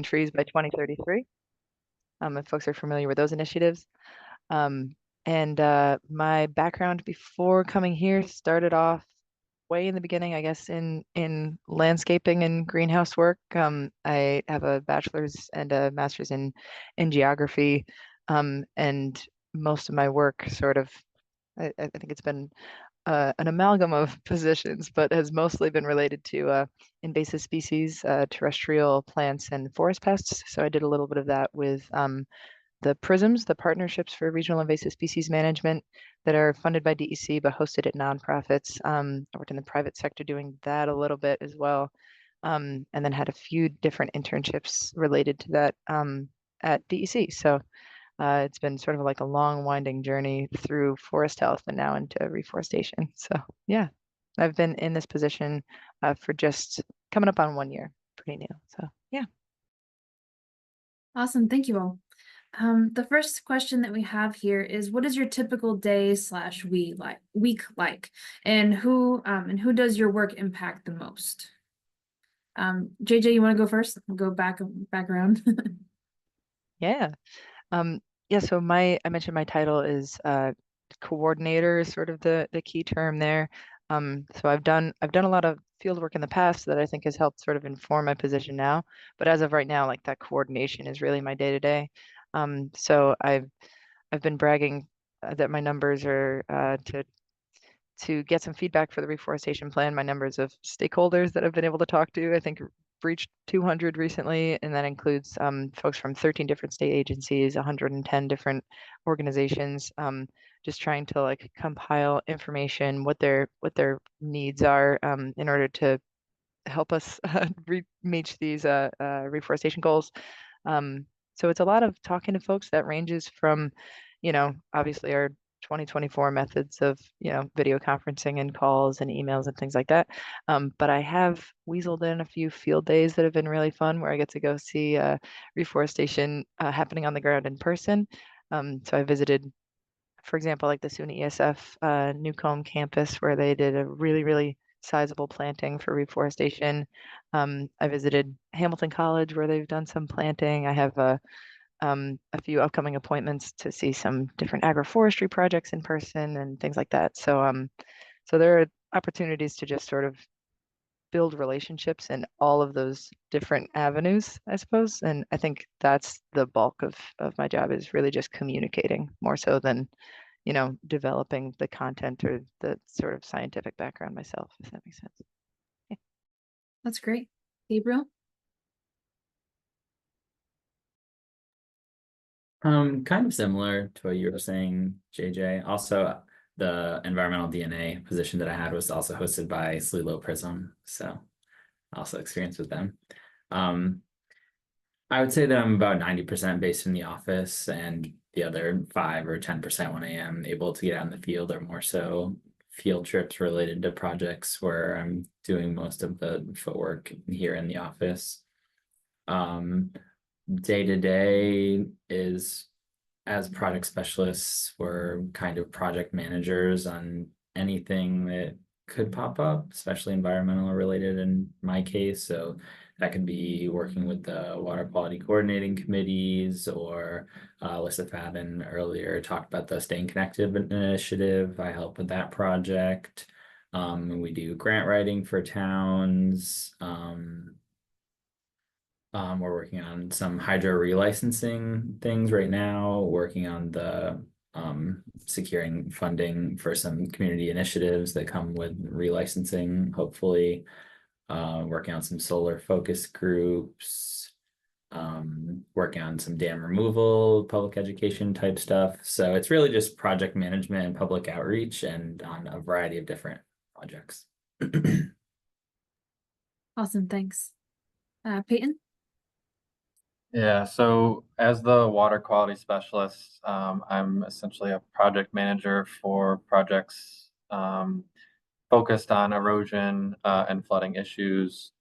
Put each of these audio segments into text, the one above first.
trees by 2033. If folks are familiar with those initiatives. Um, and my background before coming here started off way in the beginning, I guess, in landscaping and greenhouse work. I have a bachelor's and a master's in geography, and most of my work sort of, I think it's been an amalgam of positions, but has mostly been related to invasive species, terrestrial plants, and forest pests. So I did a little bit of that with the PRISMs, the Partnerships for Regional Invasive Species Management, that are funded by DEC but hosted at nonprofits. I worked in the private sector doing that a little bit as well, and then had a few different internships related to that at DEC. So it's been sort of like a long, winding journey through forest health and now into reforestation. So yeah, I've been in this position for just coming up on 1 year, pretty new. So yeah. Awesome, thank you all. The first question that we have here is, what is your typical day / week like, and who does your work impact the most? JJ, you want to go first? We'll go back around. Yeah. Yeah, so I mentioned my title is coordinator is sort of the key term there. So I've done a lot of field work in the past that I think has helped sort of inform my position now. But as of right now, like that coordination is really my day to day. So I've been bragging that my numbers are to get some feedback for the reforestation plan. My numbers of stakeholders that I've been able to talk to, I think, reached 200 recently, and that includes folks from 13 different state agencies, 110 different organizations, just trying to like compile information, what their needs are in order to help us reach these reforestation goals. So it's a lot of talking to folks that ranges from, obviously our 2024 methods of, video conferencing and calls and emails and things like that. But I have weaseled in a few field days that have been really fun where I get to go see reforestation happening on the ground in person. So I visited, for example, like the SUNY ESF Newcomb campus where they did a really, really sizable planting for reforestation. I visited Hamilton College where they've done some planting. I have a few upcoming appointments to see some different agroforestry projects in person and things like that. So there are opportunities to just sort of build relationships in all of those different avenues, I suppose. And I think that's the bulk of my job, is really just communicating more so than, developing the content or the sort of scientific background myself, if that makes sense. Yeah. That's great. Gabriel? Kind of similar to what you were saying, JJ. Also, the environmental DNA position that I had was also hosted by Slilo Prism, so also experience with them. I would say that I'm about 90% based in the office, and the other 5 or 10% when I am able to get out in the field, or more so field trips related to projects where I'm doing most of the footwork here in the office. Day to day is, as product specialists, we're kind of project managers on anything that could pop up, especially environmental related in my case. So that could be working with the water quality coordinating committees, or Alyssa Fadden earlier talked about the Staying Connected initiative. I help with that project. We do grant writing for towns. We're working on some hydro relicensing things right now, working on the securing funding for some community initiatives that come with relicensing, hopefully. Working on some solar focus groups, working on some dam removal, public education type stuff. So it's really just project management and public outreach, and on a variety of different projects. Awesome, thanks. Payton? Yeah, so as the water quality specialist, I'm essentially a project manager for projects focused on erosion and flooding issues.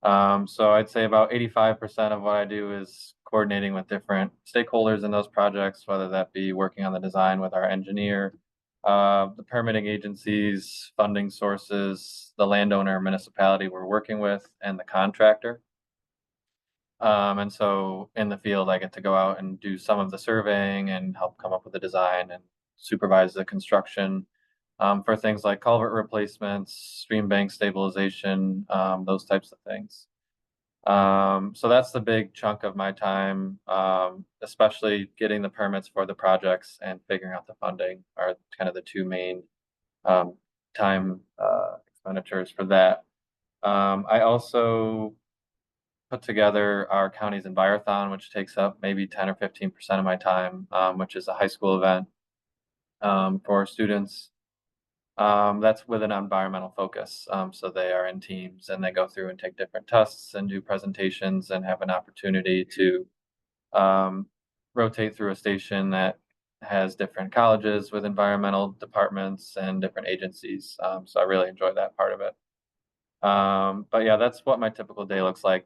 So I'd say about 85% of what I do is coordinating with different stakeholders in those projects, whether that be working on the design with our engineer, the permitting agencies, funding sources, the landowner, municipality we're working with, and the contractor. And so in the field, I get to go out and do some of the surveying and help come up with the design and supervise the construction for things like culvert replacements, stream bank stabilization, those types of things. So that's the big chunk of my time, especially getting the permits for the projects and figuring out the funding are kind of the two main um, time expenditures for that. I also put together our county's Envirothon, which takes up maybe 10 or 15% of my time, which is a high school event for students. That's with an environmental focus. So they are in teams and they go through and take different tests and do presentations and have an opportunity to rotate through a station that has different colleges with environmental departments and different agencies. So I really enjoy that part of it. But yeah, that's what my typical day looks like.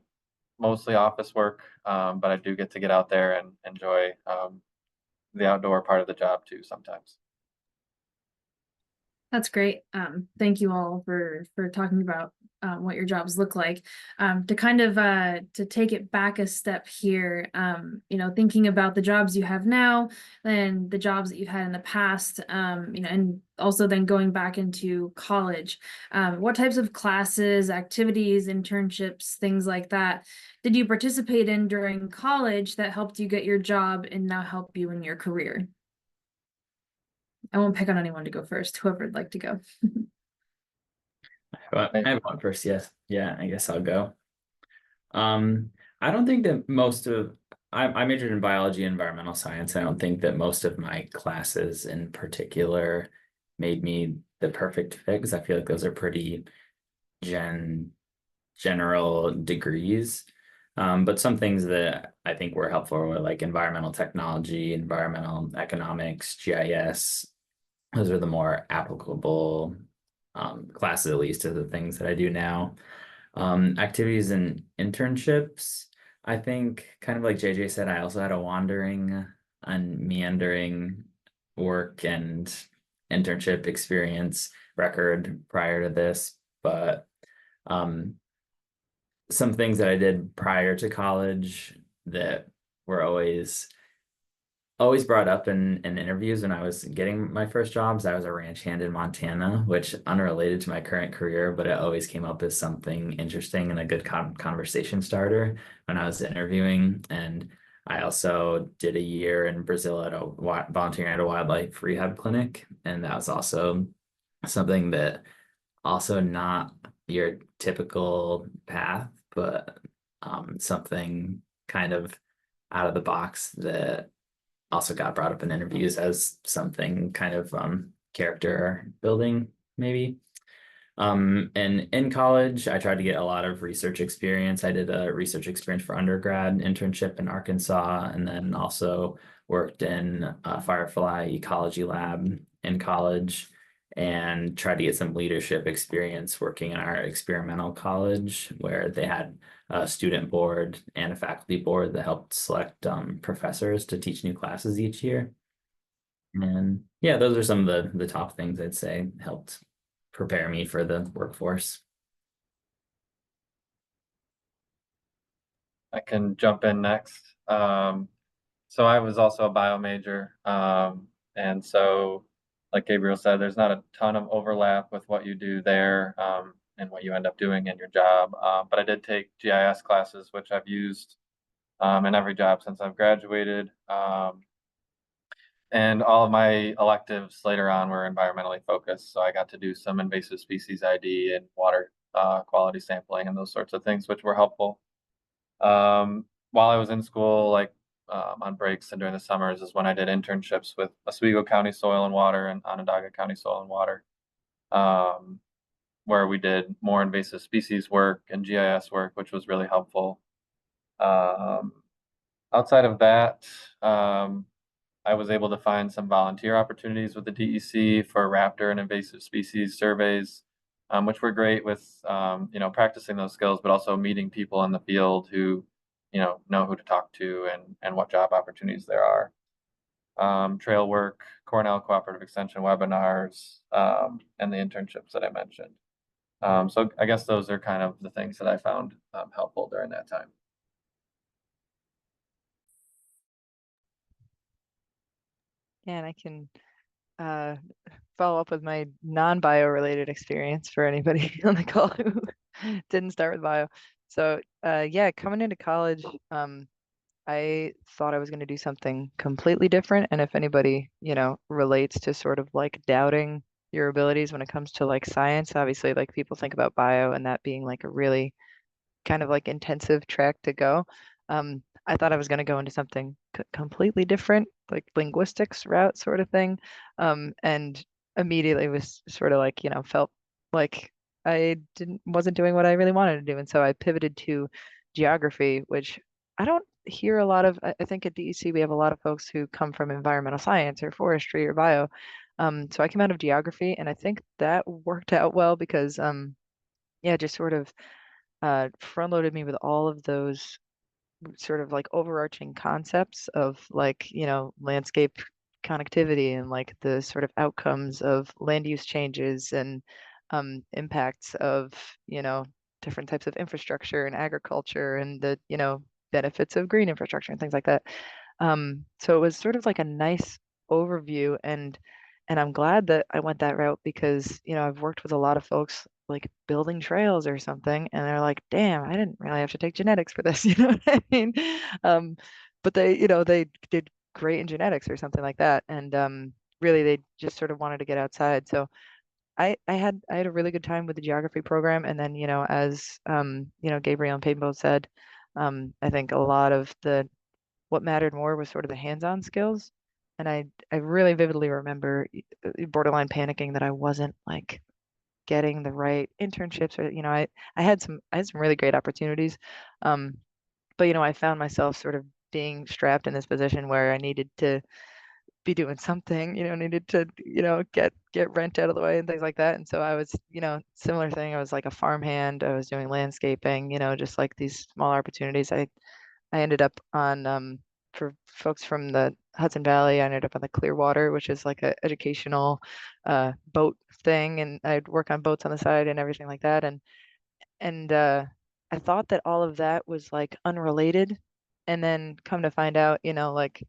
Mostly office work, but I do get to get out there and enjoy the outdoor part of the job too sometimes. That's great. Thank you all for talking about what your jobs look like. To kind of to take it back a step here, you know, thinking about the jobs you have now and the jobs that you've had in the past, you know, and also then going back into college, what types of classes, activities, internships, things like that did you participate in during college that helped you get your job and now help you in your career? I won't pick on anyone to go first, whoever would like to go. I have one first. Yes. Yeah, I guess I'll go. I don't think that I majored in biology and environmental science. I don't think that most of my classes in particular made me the perfect fit because I feel like those are pretty general degrees. But some things that I think were helpful were like environmental technology, environmental economics, GIS. Those are the more applicable classes, at least, to the things that I do now. Activities and internships, I think, kind of like JJ said, I also had a wandering and meandering work and internship experience record prior to this, but some things that I did prior to college that were always brought up in interviews when I was getting my first jobs. I was a ranch hand in Montana, which unrelated to my current career, but it always came up as something interesting and a good conversation starter when I was interviewing. And I also did a year in Brazil at volunteering at a wildlife rehab clinic, and that was also something that also not your typical path, but something kind of out of the box that also got brought up in interviews as something kind of character building, maybe. And in college, I tried to get a lot of research experience. I did a research experience for undergrad internship in Arkansas, and then also worked in a firefly ecology lab in college and tried to get some leadership experience working in our experimental college where they had a student board and a faculty board that helped select professors to teach new classes each year. And yeah, those are some of the top things I'd say helped prepare me for the workforce. I can jump in next. So I was also a bio major. And so, like Gabriel said, there's not a ton of overlap with what you do there and what you end up doing in your job. But I did take GIS classes, which I've used in every job since I've graduated. And all of my electives later on were environmentally focused. So I got to do some invasive species ID and water quality sampling and those sorts of things, which were helpful. While I was in school, like on breaks and during the summers is when I did internships with Oswego County Soil and Water and Onondaga County Soil and Water, where we did more invasive species work and GIS work, which was really helpful. Outside of that, I was able to find some volunteer opportunities with the DEC for raptor and invasive species surveys, which were great with practicing those skills, but also meeting people in the field who know who to talk to and what job opportunities there are. Trail work, Cornell Cooperative Extension webinars, and the internships that I mentioned. So I guess those are kind of the things that I found helpful during that time. and I can uh, follow up with my non-bio related experience for anybody on the call who didn't start with bio. So yeah, coming into college, I thought I was going to do something completely different. And if anybody, relates to sort of like doubting your abilities when it comes to like science, obviously like people think about bio and that being like a really kind of like intensive track to go. I thought I was going to go into something completely different, like linguistics route sort of thing. And immediately was sort of like, felt like I wasn't doing what I really wanted to do. And so I pivoted to geography, which I don't hear a lot of. I think at DEC we have a lot of folks who come from environmental science or forestry or bio. So I came out of geography, and I think that worked out well because yeah, just sort of front loaded me with all of those sort of like overarching concepts of like, landscape connectivity and like the sort of outcomes of land use changes and impacts of, different types of infrastructure and agriculture and the, benefits of green infrastructure and things like that. So it was sort of like a nice overview, and I'm glad that I went that route because, I've worked with a lot of folks like building trails or something, and they're like, damn, I didn't really have to take genetics for this, you know what I mean? Um, but they, they did great in genetics or something like that. And really they just sort of wanted to get outside. So I had a really good time with the geography program. And then, as Gabriel and Payton both said, I think a lot of what mattered more was sort of the hands-on skills. And I really vividly remember borderline panicking that I wasn't like getting the right internships, or I had some really great opportunities, um, but I found myself sort of being strapped in this position where I needed to be doing something, needed to get rent out of the way and things like that. And so I was, similar thing. I was like a farmhand. I was doing landscaping, just like these small opportunities. I ended up on for folks from the Hudson Valley, I ended up on the Clearwater, which is like a educational boat thing, and I'd work on boats on the side and everything like that. And I thought that all of that was like unrelated, and then come to find out, like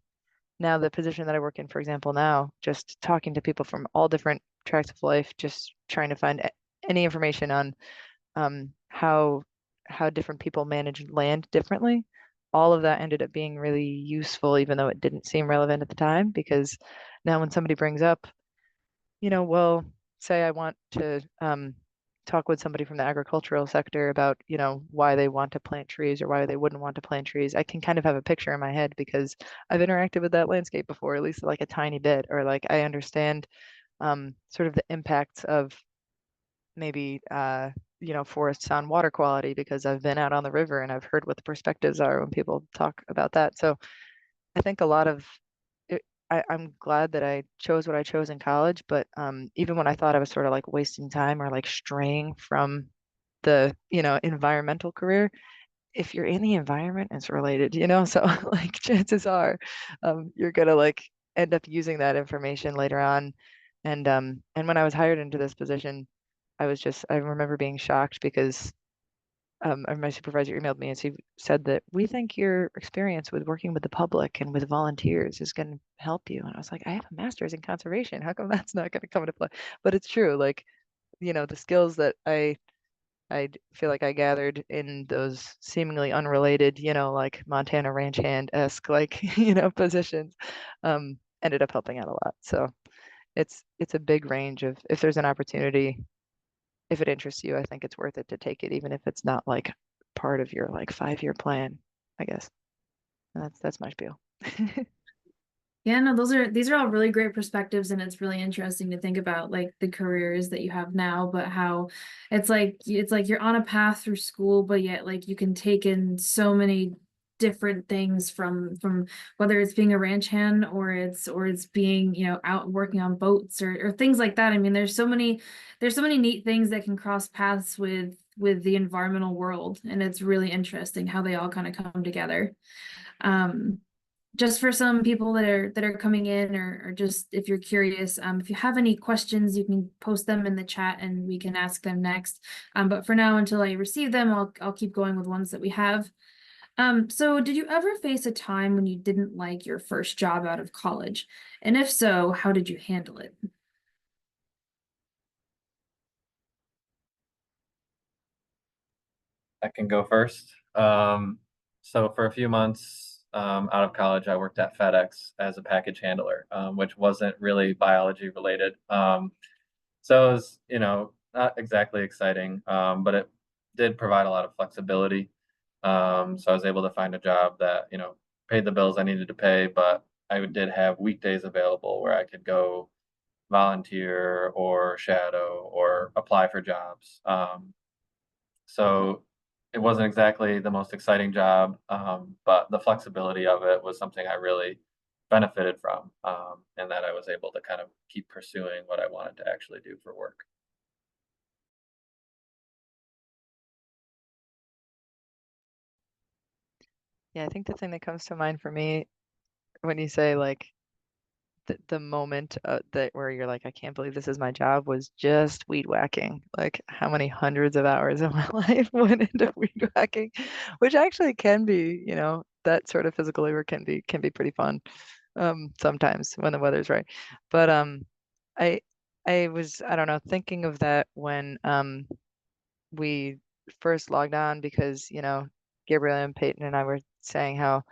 now the position that I work in, for example, now just talking to people from all different tracks of life, just trying to find any information on how different people manage land differently. All of that ended up being really useful, even though it didn't seem relevant at the time, because now when somebody brings up, well, say I want to talk with somebody from the agricultural sector about, why they want to plant trees or why they wouldn't want to plant trees, I can kind of have a picture in my head because I've interacted with that landscape before, at least like a tiny bit, or like I understand sort of the impacts of maybe forests on water quality because I've been out on the river and I've heard what the perspectives are when people talk about that. So I think a lot of it, I'm glad that I chose what I chose in college, but even when I thought I was sort of like wasting time or like straying from the environmental career, if you're in the environment, it's related, so like chances are you're gonna like end up using that information later on. And when I was hired into this position, I remember being shocked because my supervisor emailed me and she said that we think your experience with working with the public and with volunteers is going to help you. And I was like, I have a master's in conservation. How come that's not going to come into play? But it's true. Like, the skills that I feel like I gathered in those seemingly unrelated, like Montana ranch hand-esque, like, positions, ended up helping out a lot. So it's a big range of, if there's an opportunity, if it interests you, I think it's worth it to take it, even if it's not like part of your like 5-year plan, I guess. That's my spiel. Yeah, no, these are all really great perspectives, and it's really interesting to think about like the careers that you have now, but how it's like you're on a path through school, but yet like you can take in so many different things from whether it's being a ranch hand or it's being, out working on boats or things like that. I mean, there's so many neat things that can cross paths with the environmental world, and it's really interesting how they all kind of come together. Just for some people that are coming in, or just if you're curious, if you have any questions, you can post them in the chat and we can ask them next. But for now, until I receive them, I'll keep going with ones that we have. So did you ever face a time when you didn't like your first job out of college? And if so, how did you handle it? I can go first. So for a few months out of college, I worked at FedEx as a package handler, which wasn't really biology related. So it was, not exactly exciting, but it did provide a lot of flexibility. So I was able to find a job that, paid the bills I needed to pay, but I did have weekdays available where I could go volunteer or shadow or apply for jobs. So it wasn't exactly the most exciting job, but the flexibility of it was something I really benefited from, and that I was able to kind of keep pursuing what I wanted to actually do for work. Yeah, I think the thing that comes to mind for me when you say like the moment that where you're like, I can't believe this is my job was just weed whacking. Like how many hundreds of hours of my life went into weed whacking, which actually can be, that sort of physical labor can be pretty fun. Sometimes when the weather's right. But I I don't know, thinking of that when we first logged on because, Gabriel and Payton and I were saying how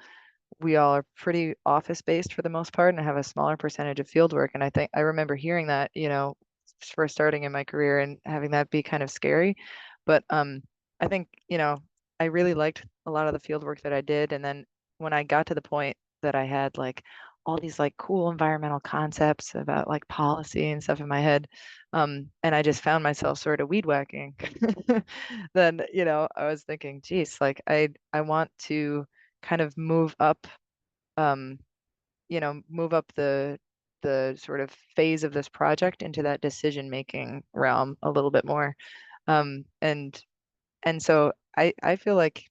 we all are pretty office based for the most part and have a smaller percentage of field work. And I think I remember hearing that, first starting in my career and having that be kind of scary. But I think, I really liked a lot of the field work that I did. And then when I got to the point that I had like all these like cool environmental concepts about like policy and stuff in my head, and I just found myself sort of weed whacking, then, I was thinking, geez, like I want to kind of um, move up the sort of phase of this project into that decision making realm a little bit more. And so I feel like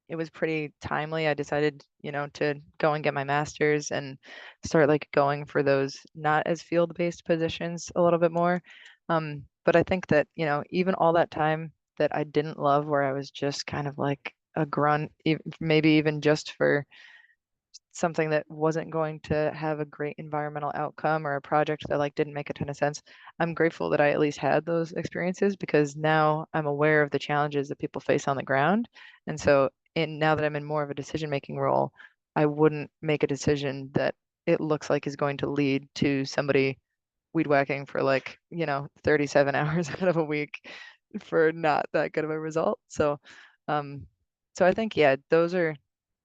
it was pretty timely. I decided, to go and get my master's and start like going for those not as field-based positions a little bit more. But I think that, even all that time that I didn't love, where I was just kind of like a grunt, maybe even just for something that wasn't going to have a great environmental outcome or a project that like didn't make a ton of sense. I'm grateful that I at least had those experiences because now I'm aware of the challenges that people face on the ground. And so now that I'm in more of a decision-making role, I wouldn't make a decision that it looks like is going to lead to somebody weed whacking for like, 37 hours out of a week for not that good of a result. Um, so I think, yeah, those are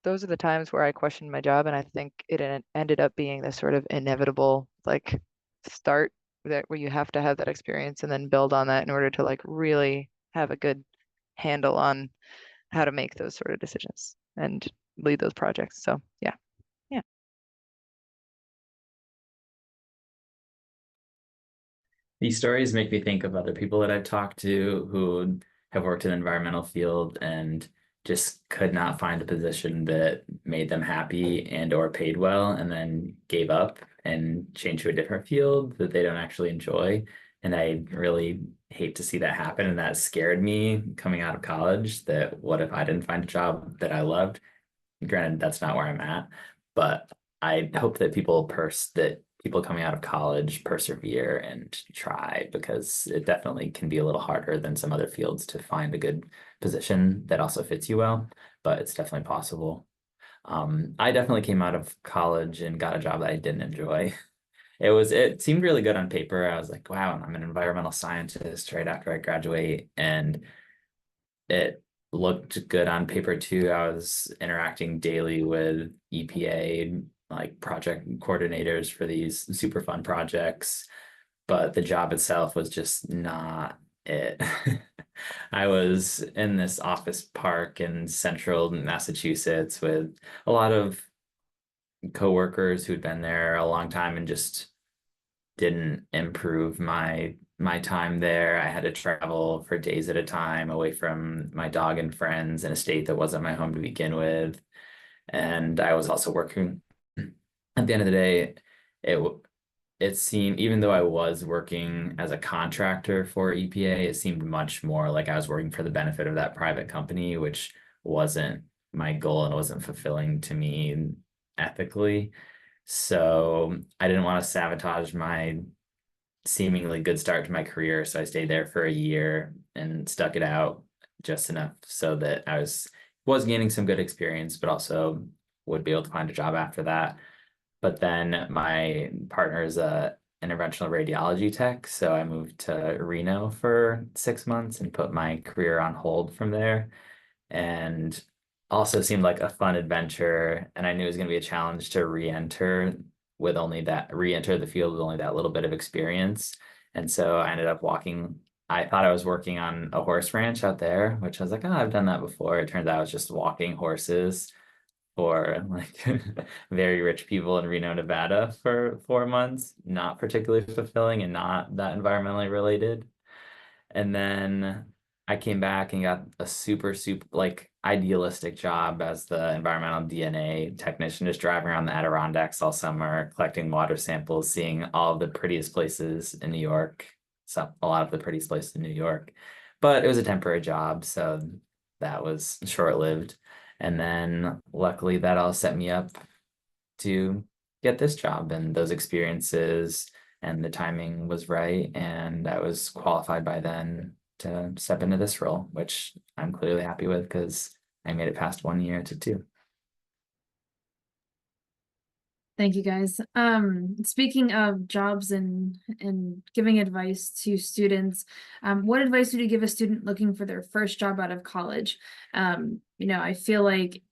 the times where I questioned my job, and I think it ended up being this sort of inevitable like start that where you have to have that experience and then build on that in order to like really have a good handle on how to make those sort of decisions and lead those projects. So yeah. Yeah. These stories make me think of other people that I've talked to who have worked in the environmental field and just could not find a position that made them happy and or paid well, and then gave up and changed to a different field that they don't actually enjoy. And I really hate to see that happen. And that scared me coming out of college, that what if I didn't find a job that I loved? Granted, that's not where I'm at, but I hope that people coming out of college persevere and try, because it definitely can be a little harder than some other fields to find a good position that also fits you well, but it's definitely possible. I definitely came out of college and got a job that I didn't enjoy. It seemed really good on paper. I was like, wow, I'm an environmental scientist right after I graduate, and it looked good on paper too. I was interacting daily with EPA, like project coordinators for these super fun projects, but the job itself was just not it. I was in this office park in central Massachusetts with a lot of coworkers who'd been there a long time and just didn't improve my time there. I had to travel for days at a time away from my dog and friends in a state that wasn't my home to begin with. And I was also working. At the end of the day, it it seemed, even though I was working as a contractor for EPA, it seemed much more like I was working for the benefit of that private company, which wasn't my goal and it wasn't fulfilling to me ethically. So I didn't want to sabotage my seemingly good start to my career. So I stayed there for a year and stuck it out just enough so that I was gaining some good experience, but also would be able to find a job after that. But then my partner is a interventional radiology tech, so I moved to Reno for 6 months and put my career on hold from there. And also seemed like a fun adventure. And I knew it was going to be a challenge to re-enter the field with only that little bit of experience. And so I ended up I thought I was working on a horse ranch out there, which I was like, oh, I've done that before. It turns out I was just walking horses for like very rich people in Reno, Nevada for 4 months. Not particularly fulfilling and not that environmentally related. And then I came back and got a super like idealistic job as the environmental DNA technician, just driving around the Adirondacks all summer, collecting water samples, seeing all of the prettiest places in New York, a lot of the prettiest places in New York. But it was a temporary job, so that was short-lived. And then luckily that all set me up to get this job, and those experiences and the timing was right, and I was qualified by then to step into this role, which I'm clearly happy with because I made it past 1 year to two. Thank you, guys. Speaking of jobs and giving advice to students, what advice would you give a student looking for their first job out of college? I feel like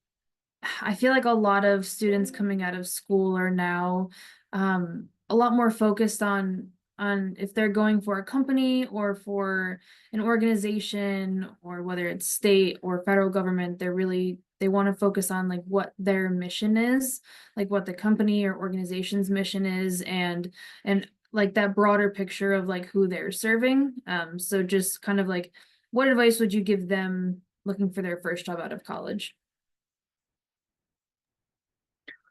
a lot of students coming out of school are now a lot more focused on if they're going for a company or for an organization, or whether it's state or federal government, they want to focus on like what their mission is, like what the company or organization's mission is, and like that broader picture of like who they're serving. So just kind of like, what advice would you give them looking for their first job out of college?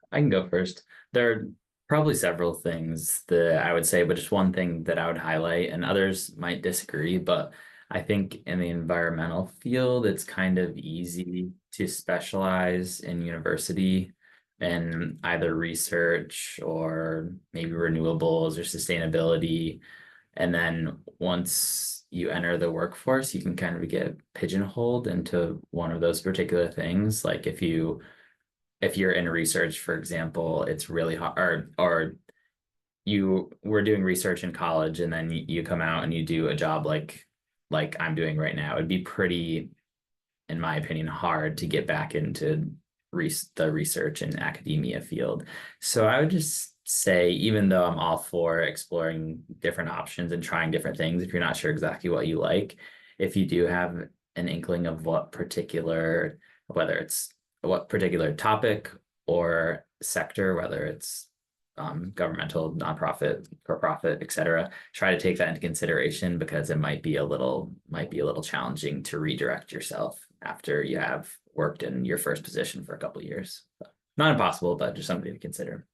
I can go first. There are probably several things that I would say, but just one thing that I would highlight, and others might disagree, but I think in the environmental field, it's kind of easy to specialize in university in either research or maybe renewables or sustainability. And then once you enter the workforce, you can kind of get pigeonholed into one of those particular things. Like if you're in research, for example, it's really hard, or you were doing research in college and then you come out and you do a job like I'm doing right now. It'd be pretty, in my opinion, hard to get back into the research and academia field. So I would just say, even though I'm all for exploring different options and trying different things, if you're not sure exactly what you like, if you do have an inkling of whether it's what particular topic or sector, whether it's governmental, nonprofit, for profit, etc., try to take that into consideration, because it might be a little challenging to redirect yourself after you have worked in your first position for a couple of years. So, not impossible, but just something to consider.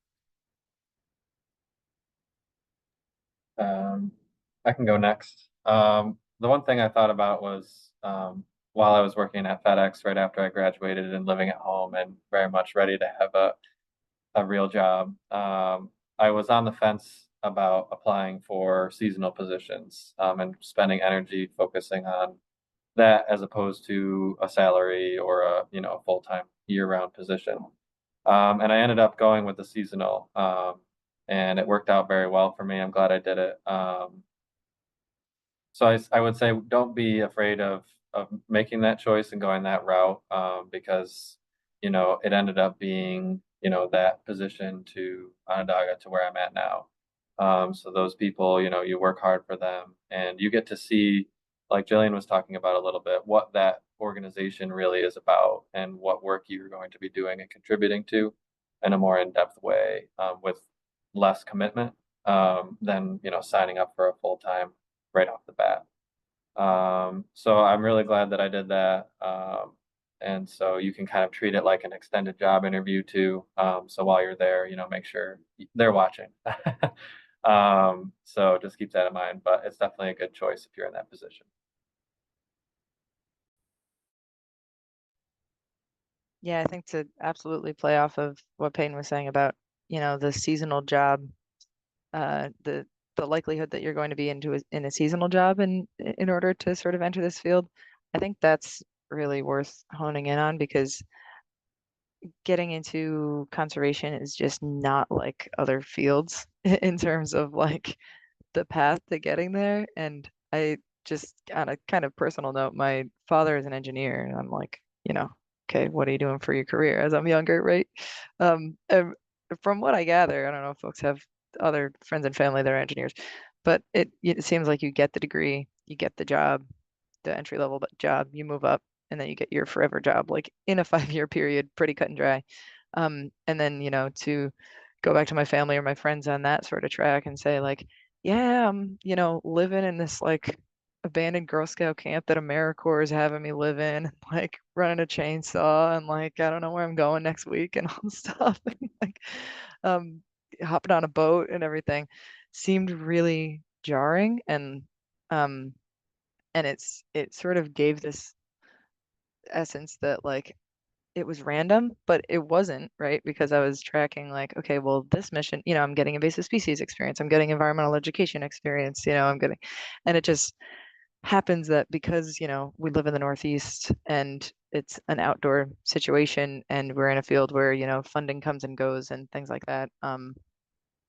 I can go next. The one thing I thought about was while I was working at FedEx right after I graduated and living at home and very much ready to have a real job, I was on the fence about applying for seasonal positions and spending energy focusing on that as opposed to a salary or a full-time year-round position. And I ended up going with the seasonal, and it worked out very well for me. I'm glad I did it. So I would say don't be afraid of making that choice and going that route, because it ended up being that position to Onondaga to where I'm at now. So those people, you work hard for them, and you get to see, like Jillian was talking about a little bit, what that organization really is about and what work you're going to be doing and contributing to in a more in-depth way, with less commitment, than signing up for a full-time right off the bat. So I'm really glad that I did that. And so you can kind of treat it like an extended job interview too. So while you're there, make sure they're watching. So just keep that in mind, but it's definitely a good choice if you're in that position. Yeah, I think to absolutely play off of what Payton was saying about, the seasonal job, the likelihood that you're going to be in a seasonal job in order to sort of enter this field, I think that's really worth honing in on because getting into conservation is just not like other fields in terms of like the path to getting there. And I just on a kind of personal note, my father is an engineer, and I'm like, okay, what are you doing for your career as I'm younger, right? And from what I gather, I don't know if folks have other friends and family that are engineers, but it seems like you get the degree, you get the job, the entry level job, you move up, and then you get your forever job, like in a 5 year period, pretty cut and dry. And then, to go back to my family or my friends on that sort of track and say like, yeah, I'm, living in this like abandoned Girl Scout camp that AmeriCorps is having me live in, like running a chainsaw and like I don't know where I'm going next week and all this stuff. And, like um hopping on a boat and everything seemed really jarring and it sort of gave this essence that like it was random, but it wasn't, right? Because I was tracking like, okay, well, this mission, I'm getting invasive species experience, I'm getting environmental education experience, and it just happens that because, we live in the Northeast and it's an outdoor situation and we're in a field where, funding comes and goes and things like that,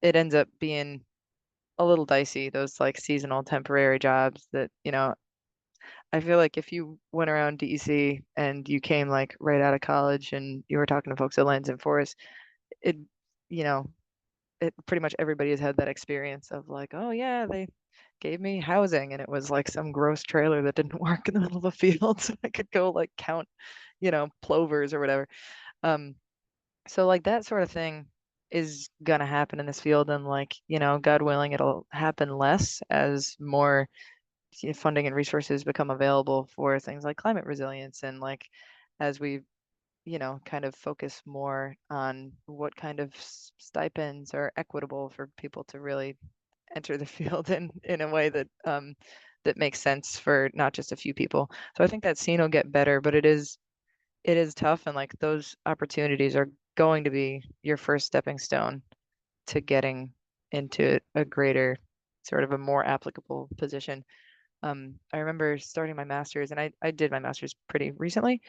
it ends up being a little dicey, those like seasonal temporary jobs that, I feel like if you went around DEC and you came like right out of college and you were talking to folks at Lands and Forests, it, you know, it pretty much everybody has had that experience of like, oh yeah, they gave me housing and it was like some gross trailer that didn't work in the middle of a field, so I could go like count, plovers or whatever. Um, so like that sort of thing is gonna happen in this field, and like, God willing, it'll happen less as more funding and resources become available for things like climate resilience and like as we kind of focus more on what kind of stipends are equitable for people to really enter the field in a way that makes sense for not just a few people. So I think that scene will get better, but it is tough, and like those opportunities are going to be your first stepping stone to getting into a greater sort of a more applicable position. I remember starting my master's, and I did my master's pretty recently.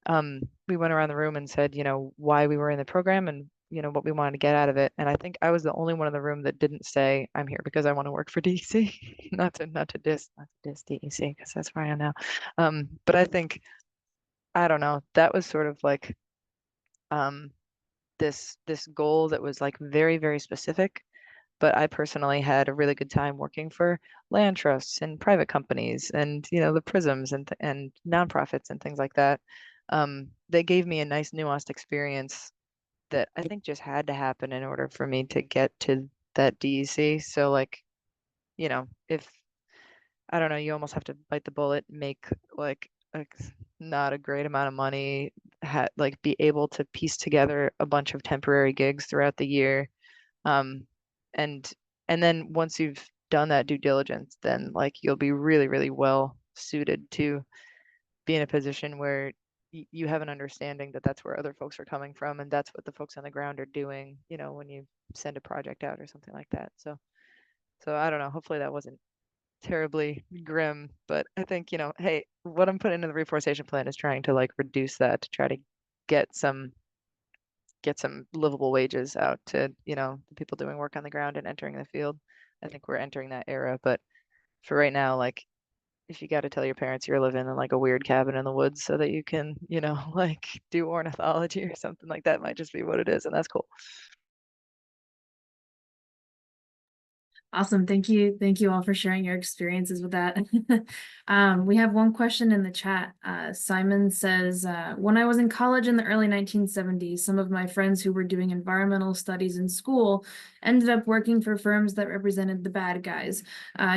We went around the room and said, why we were in the program and, what we wanted to get out of it. And I think I was the only one in the room that didn't say, I'm here because I want to work for DEC. not to diss DEC, because that's where I am now. But I think, I don't know, that was sort of like um, this goal that was like very, very specific. But I personally had a really good time working for land trusts and private companies and, the prisms and nonprofits and things like that. They gave me a nice nuanced experience that I think just had to happen in order for me to get to that DEC. So like, if I don't know, you almost have to bite the bullet, make like a, not a great amount of money, like be able to piece together a bunch of temporary gigs throughout the year. Um, and and then once you've done that due diligence, then like you'll be really, really well suited to be in a position where you have an understanding that that's where other folks are coming from and that's what the folks on the ground are doing, when you send a project out or something like that. So I don't know, hopefully that wasn't terribly grim, but I think, hey, what I'm putting into the reforestation plan is trying to like reduce that to try to get some livable wages out to, the people doing work on the ground and entering the field. I think we're entering that era, but for right now, like if you got to tell your parents you're living in like a weird cabin in the woods so that you can, like do ornithology or something like that might just be what it is, and that's cool. Awesome. Thank you. Thank you all for sharing your experiences with that. We have one question in the chat. Simon says, when I was in college in the early 1970s, some of my friends who were doing environmental studies in school ended up working for firms that represented the bad guys.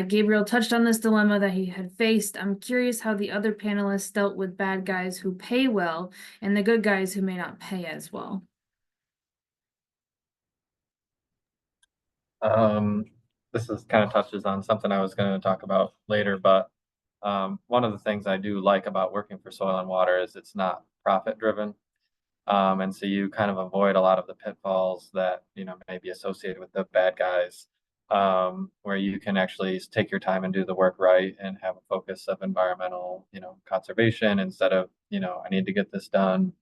Gabriel touched on this dilemma that he had faced. I'm curious how the other panelists dealt with bad guys who pay well and the good guys who may not pay as well. This is kind of touches on something I was going to talk about later, but one of the things I do like about working for Soil and Water is it's not profit driven. And so you kind of avoid a lot of the pitfalls that, may be associated with the bad guys, where you can actually take your time and do the work right and have a focus of environmental, conservation instead of, I need to get this done.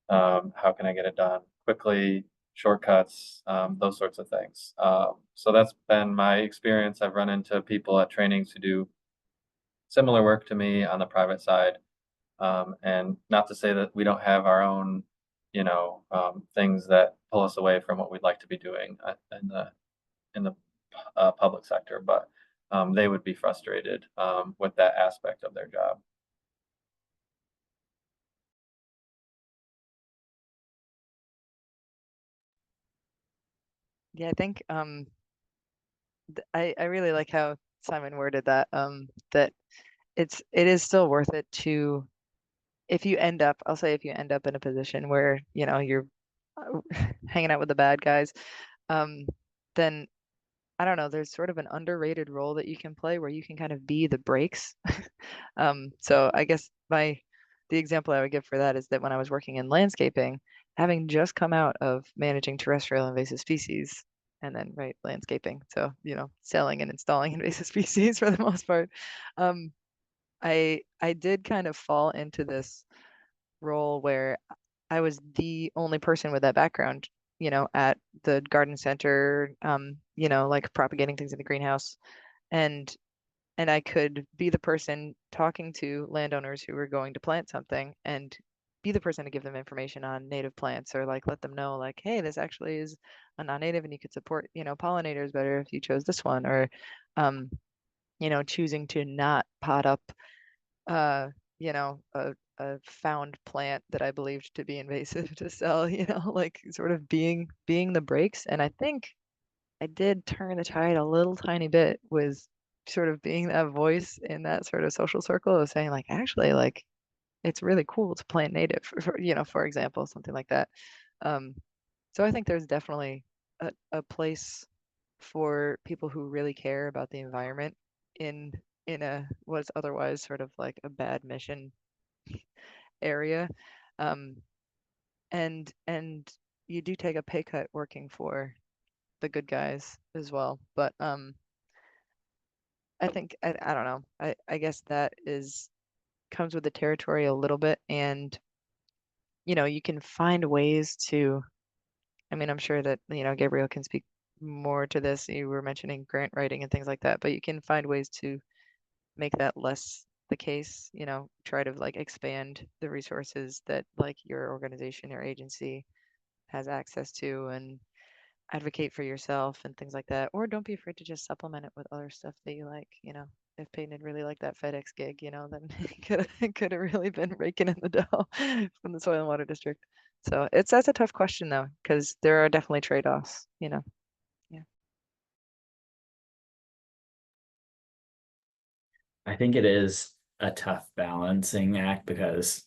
How can I get it done quickly? Shortcuts, those sorts of things. So that's been my experience. I've run into people at trainings who do similar work to me on the private side. And not to say that we don't have our own, things that pull us away from what we'd like to be doing in the public sector, but they would be frustrated with that aspect of their job. Yeah, I think I really like how Simon worded that, that it is still worth it to, if you end up, I'll say if you end up in a position where, you're hanging out with the bad guys, then I don't know, there's sort of an underrated role that you can play where you can kind of be the brakes. So I guess the example I would give for that is that when I was working in landscaping, having just come out of managing terrestrial invasive species and then landscaping, so selling and installing invasive species for the most part, I did kind of fall into this role where I was the only person with that background, at the garden center, like propagating things in the greenhouse. And I could be the person talking to landowners who were going to plant something and be the person to give them information on native plants, or like let them know like, hey, this actually is a non-native and you could support, pollinators better if you chose this one, or choosing to not pot up uh, a found plant that I believed to be invasive to sell, like sort of being the brakes. And I think I did turn the tide a little tiny bit with sort of being that voice in that sort of social circle of saying like, actually, like it's really cool to plant native, for example, something like that. Um, so I think there's definitely a place for people who really care about the environment in a what's otherwise sort of like a bad mission area. Um, and you do take a pay cut working for the good guys as well. But I think I don't know. I guess that is comes with the territory a little bit, and you can find ways to. I mean, I'm sure that Gabriel can speak more to this. You were mentioning grant writing and things like that, but you can find ways to make that less the case, try to like expand the resources that like your organization or agency has access to, and advocate for yourself and things like that. Or don't be afraid to just supplement it with other stuff that you like, if Payton had really liked that FedEx gig, then it could have really been raking in the dough from the soil and water district. So that's a tough question though, because there are definitely trade-offs, Yeah. I think it is a tough balancing act because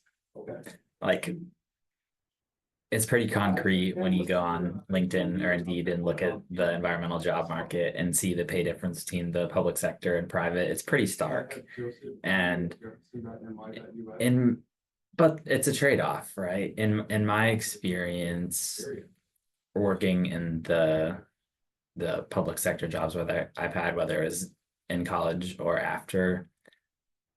like it's pretty concrete when you go on LinkedIn or Indeed and look at the environmental job market and see the pay difference between the public sector and private. It's pretty stark. And but it's a trade-off, right? In my experience working in the public sector jobs, whether I've had, whether it was in college or after,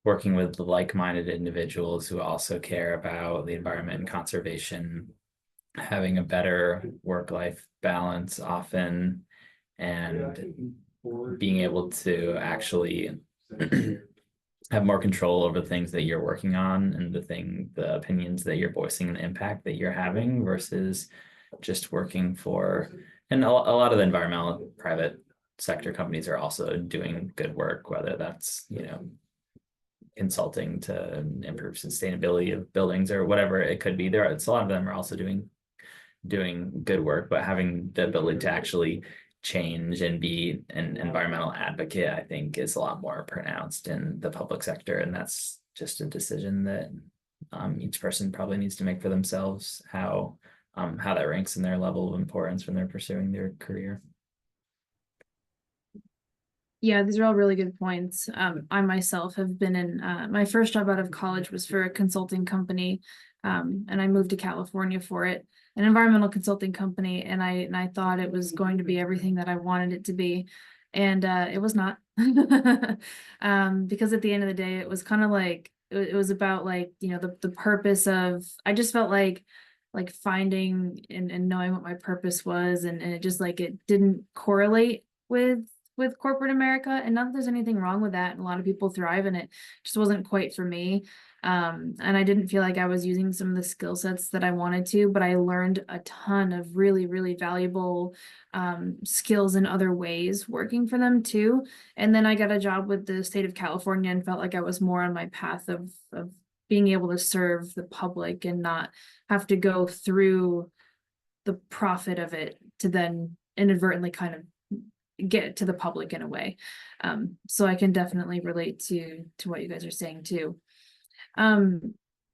working with like-minded individuals who also care about the environment and conservation, having a better work-life balance often, and being able to actually have more control over the things that you're working on and the opinions that you're voicing and the impact that you're having versus just working for, and a lot of the environmental private sector companies are also doing good work, whether that's, consulting to improve sustainability of buildings or whatever it could be. It's a lot of them are also doing good work, but having the ability to actually change and be an environmental advocate, I think, is a lot more pronounced in the public sector. And that's just a decision that each person probably needs to make for themselves, how that ranks in their level of importance when they're pursuing their career. Yeah, these are all really good points. I myself have been in my first job out of college was for a consulting company, and I moved to California for it, an environmental consulting company, and I thought it was going to be everything that I wanted it to be, and it was not. Because at the end of the day, it was kind of like it was about like, you know, the purpose of, I just felt like finding and knowing what my purpose was, and it just like it didn't correlate with corporate America. And not that there's anything wrong with that. And a lot of people thrive in it. Just wasn't quite for me. And I didn't feel like I was using some of the skill sets that I wanted to, but I learned a ton of really, really valuable skills in other ways working for them too. And then I got a job with the state of California and felt like I was more on my path of being able to serve the public and not have to go through the profit of it to then inadvertently kind of get to the public in a way. So I can definitely relate to what you guys are saying too.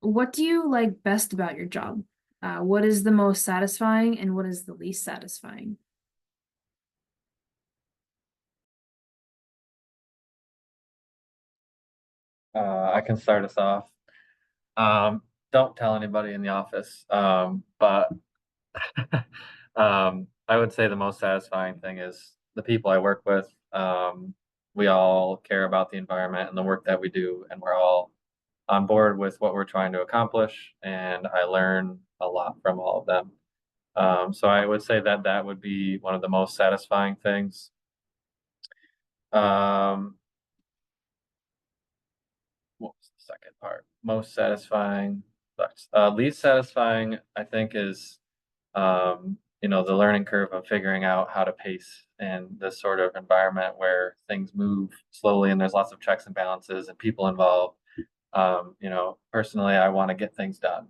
What do you like best about your job? What is the most satisfying and what is the least satisfying? I can start us off. Don't tell anybody in the office. But I would say the most satisfying thing is the people I work with. We all care about the environment and the work that we do, and we're all on board with what we're trying to accomplish. And I learn a lot from all of them. So I would say that that would be one of the most satisfying things. Um, what was the second part? Most satisfying, least satisfying, I think, is you know, the learning curve of figuring out how to pace in this sort of environment where things move slowly and there's lots of checks and balances and people involved. You know, personally, I want to get things done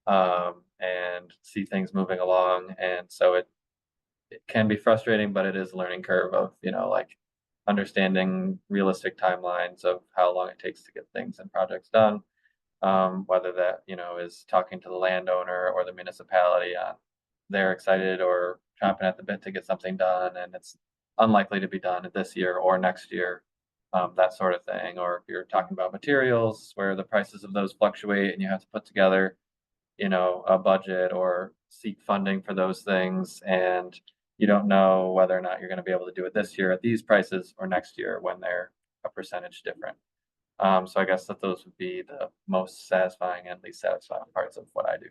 and see things moving along, and so it can be frustrating, but it is a learning curve of, you know, like understanding realistic timelines of how long it takes to get things and projects done. Whether that, you know, is talking to the landowner or the municipality on they're excited or chomping at the bit to get something done and it's unlikely to be done this year or next year, that sort of thing. Or if you're talking about materials where the prices of those fluctuate and you have to put together, you know, a budget or seek funding for those things, and you don't know whether or not you're going to be able to do it this year at these prices or next year when they're a percentage different. So I guess that those would be the most satisfying and least satisfying parts of what I do.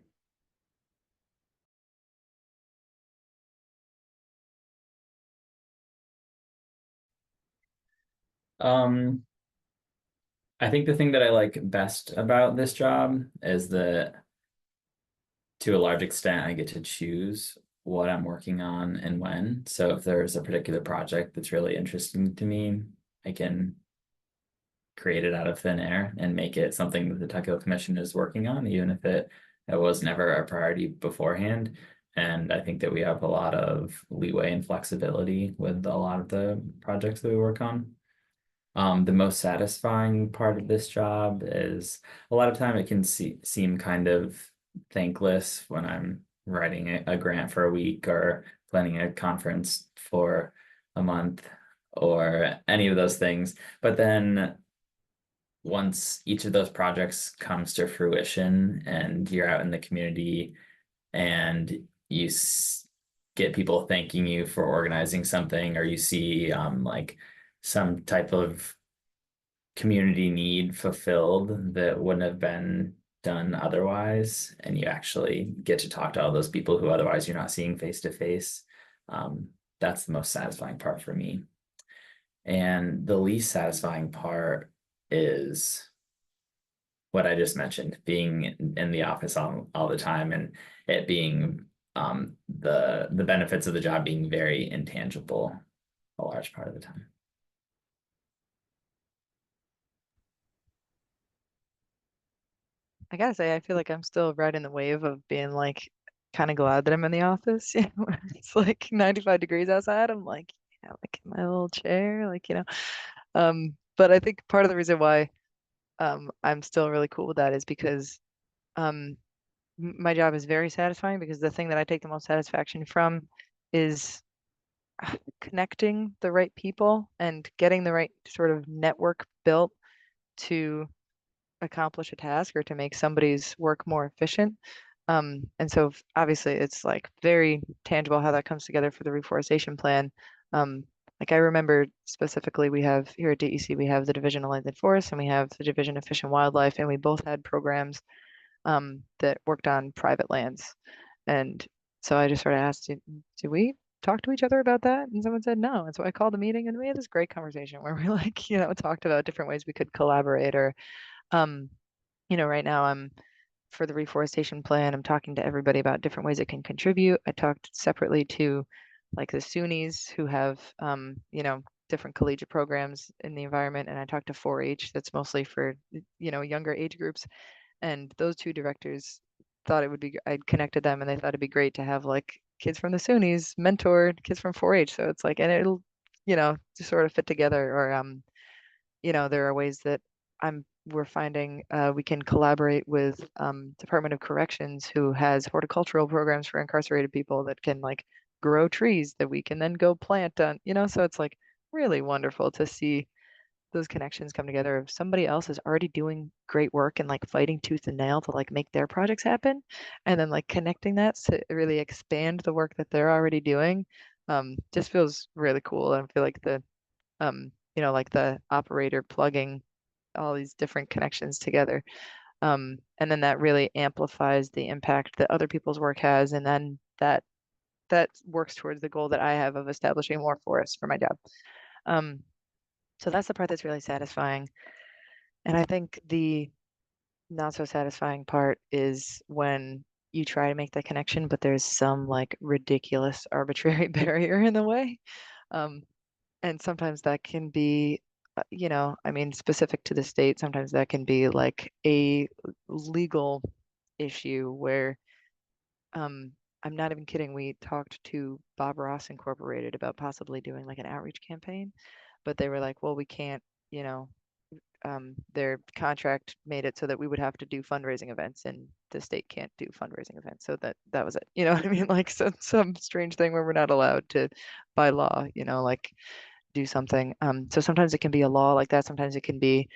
Um, I think the thing that I like best about this job is that to a large extent I get to choose what I'm working on and when. So if there's a particular project that's really interesting to me, I can create it out of thin air and make it something that the Technical Commission is working on, even if it was never a priority beforehand. And I think that we have a lot of leeway and flexibility with a lot of the projects that we work on. The most satisfying part of this job is a lot of time it can seem kind of thankless when I'm writing a grant for a week or planning a conference for a month or any of those things. But then once each of those projects comes to fruition and you're out in the community and you get people thanking you for organizing something, or you see like some type of community need fulfilled that wouldn't have been done otherwise, and you actually get to talk to all those people who otherwise you're not seeing face to face, that's the most satisfying part for me. And the least satisfying part is what I just mentioned, being in the office all the time and it being the benefits of the job being very intangible a large part of the time. I gotta say, I feel like I'm still riding the wave of being like kind of glad that I'm in the office. You know, where it's like 95 degrees outside. I'm like, yeah, like in my little chair, like, you know. But I think part of the reason why I'm still really cool with that is because um my job is very satisfying, because the thing that I take the most satisfaction from is connecting the right people and getting the right sort of network built to accomplish a task or to make somebody's work more efficient. And so obviously it's like very tangible how that comes together for the reforestation plan. Like I remember specifically, we have here at DEC, we have the Division of Lands and Forests and we have the Division of Fish and Wildlife, and we both had programs that worked on private lands. And so I just sort of asked, do we talk to each other about that? And someone said no. And so I called a meeting and we had this great conversation where we like, talked about different ways we could collaborate or, um, right now I'm for the reforestation plan, I'm talking to everybody about different ways it can contribute. I talked separately to like the SUNYs who have, different collegiate programs in the environment. And I talked to 4-H that's mostly for, younger age groups. And those two directors thought it would be, I'd connected them and they thought it'd be great to have like kids from the SUNYs mentor kids from 4-H. So it's like, and it'll, just sort of fit together or, there are ways that we're finding we can collaborate with Department of Corrections, who has horticultural programs for incarcerated people that can like grow trees that we can then go plant on, so it's like really wonderful to see those connections come together. If somebody else is already doing great work and like fighting tooth and nail to like make their projects happen, and then like connecting that to really expand the work that they're already doing, just feels really cool. And I feel like like the operator plugging all these different connections together. And then that really amplifies the impact that other people's work has. And then that works towards the goal that I have of establishing more forests for my job. So that's the part that's really satisfying. And I think the not so satisfying part is when you try to make the connection, but there's some like ridiculous arbitrary barrier in the way. And sometimes that can be, I mean, specific to the state, sometimes that can be like a legal issue where, I'm not even kidding. We talked to Bob Ross Incorporated about possibly doing like an outreach campaign, but they were like, well, we can't, their contract made it so that we would have to do fundraising events and the state can't do fundraising events. So that was it. You know what I mean? Like some strange thing where we're not allowed to by law, like do something. So sometimes it can be a law like that. Sometimes it can be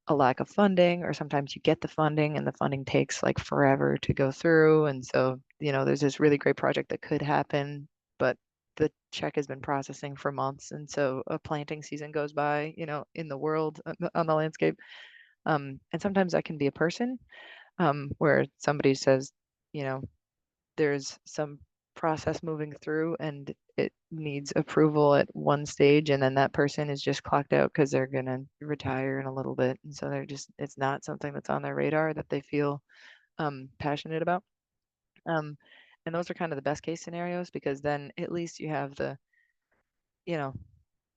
a lack of funding, or sometimes you get the funding and the funding takes like forever to go through. And so, there's this really great project that could happen, but the check has been processing for months. And so a planting season goes by, in the world on the landscape. And sometimes that can be a person, where somebody says, there's some process moving through and it needs approval at one stage, and then that person is just clocked out because they're going to retire in a little bit. And so it's not something that's on their radar that they feel passionate about. And those are kind of the best case scenarios, because then at least you have the, you know,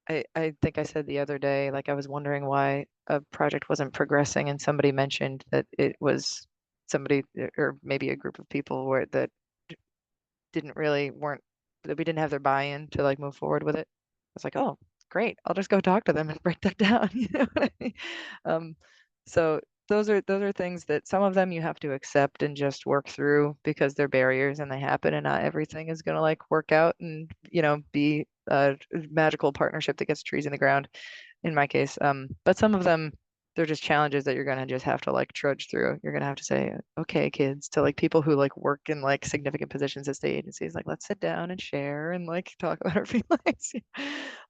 I think I said the other day, like I was wondering why a project wasn't progressing, and somebody mentioned that it was somebody or maybe a group of people where that didn't really weren't that we didn't have their buy-in to like move forward with it. I was like, oh, great. I'll just go talk to them and break that down. You know what I mean? So those are things that some of them you have to accept and just work through because they're barriers and they happen, and not everything is gonna like work out and be a magical partnership that gets trees in the ground in my case. But some of them, they're just challenges that you're gonna just have to like trudge through. You're gonna have to say, okay, kids, to like people who like work in like significant positions at state agencies, like let's sit down and share and like talk about our feelings.